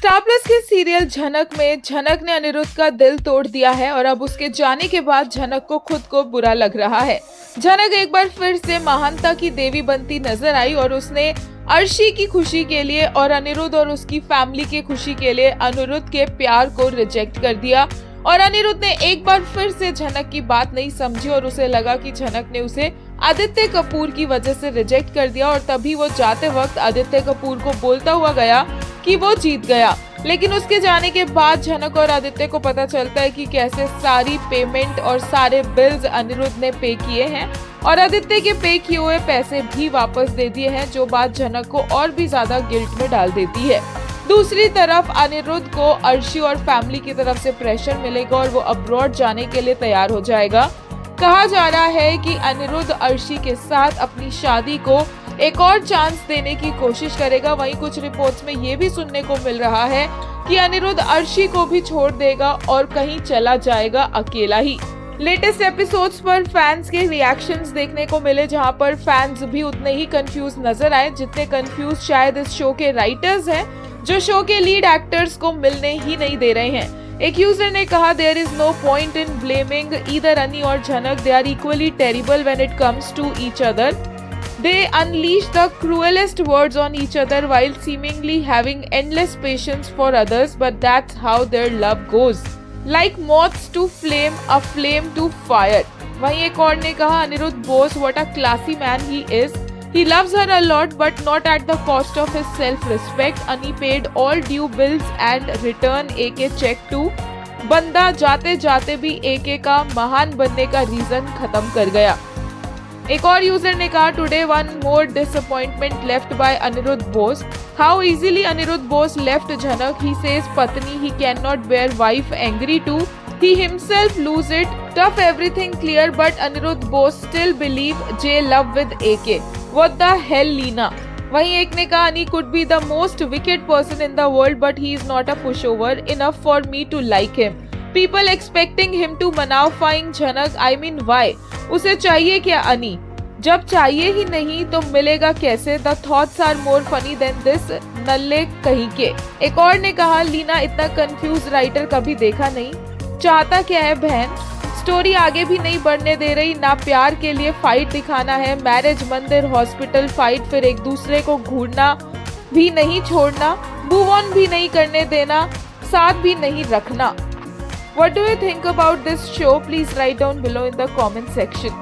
Star plus के serial झनक में झनक ने अनिरुद्ध का दिल तोड़ दिया है और अब उसके जाने के बाद झनक को खुद को बुरा लग रहा है। झनक एक बार फिर से महानता की देवी बनती नजर आई और उसने अर्शी की खुशी के लिए और अनिरुद्ध और उसकी फैमिली की खुशी के लिए अनिरुद्ध के प्यार को रिजेक्ट कर दिया। और अनिरुद्ध ने एक बार फिर से झनक की बात नहीं समझी और उसे लगा कि झनक ने उसे आदित्य कपूर की वजह से रिजेक्ट कर दिया और तभी वो जाते वक्त आदित्य कपूर को बोलता हुआ गया कि वो जीत गया। लेकिन उसके जाने के बाद झनक और आदित्य को पता चलता है कि कैसे सारी पेमेंट और सारे बिल्स अनिरुद्ध ने पे किए हैं और आदित्य के पे किए हुए पैसे भी वापस दे दिए हैं, जो बात झनक को और भी ज्यादा गिल्ट में डाल देती है। दूसरी तरफ अनिरुद्ध को अर्शी और फैमिली की तरफ से प्रेशर मिलेगा और वो अब्रॉड जाने के लिए तैयार हो जाएगा। कहा जा रहा है कि अनिरुद्ध अर्शी के साथ अपनी शादी को एक और चांस देने की कोशिश करेगा। वहीं कुछ रिपोर्ट्स में ये भी सुनने को मिल रहा है कि अनिरुद्ध अर्शी को भी छोड़ देगा और कहीं चला जाएगा अकेला ही। लेटेस्ट एपिसोड्स पर फैंस के रिएक्शंस देखने को मिले, जहां पर फैंस भी उतने ही कंफ्यूज नजर आए जितने कंफ्यूज शायद इस शो के राइटर्स हैं, जो शो के लीड एक्टर्स को मिलने ही नहीं दे रहे हैं। एक यूजर ने कहा, there is no point in blaming either Ani or Jhanak, they are equally terrible when it comes to each other. They unleash the cruelest words on each other while seemingly having endless patience for others, but that's how their love goes. Like moths to flame, a flame to fire. वहीं एक और ने कहा, Aniruddha Bose, what a classy man he is. He loves her a lot, but not at the cost of his self-respect. Ani paid all due bills and return AK check to. बंदा जाते जाते भी AK का महान बनने का रीजन खत्म कर गया। एक और यूजर ने कहा, today one more disappointment left by Anirudh Bose. How easily Anirudh Bose left Jhanak. He says पत्नी he can not bear wife angry too. He himself lose it. Tough everything clear but Anirudh Bose still believe J love with AK। What the hell Leena. वहीं एक ने कहा, Ani could be the most wicked person in the world but he is not a pushover enough for me to like him. People expecting him to मनाउफाइंग झनक, I mean why. उसे चाहिए क्या अनी? जब चाहिए ही नहीं तो मिलेगा कैसे? The thoughts are more funny than this, नल्ले कहीं के। एक और ने कहा, लीना इतना कंफ्यूज राइटर कभी देखा नहीं। चाहता क्या है बहन? स्टोरी आगे भी नहीं बढ़ने दे रही, ना प्यार के लिए फाइट दिखाना है। मैरिज, मंदिर, हॉस्पिटल, फाइट, फिर एक दूसरे को घूरना भी नहीं छोड़ना, मूव ऑन भी नहीं करने देना, साथ भी नहीं रखना। What do you think about this show? Please write down below in the comment section.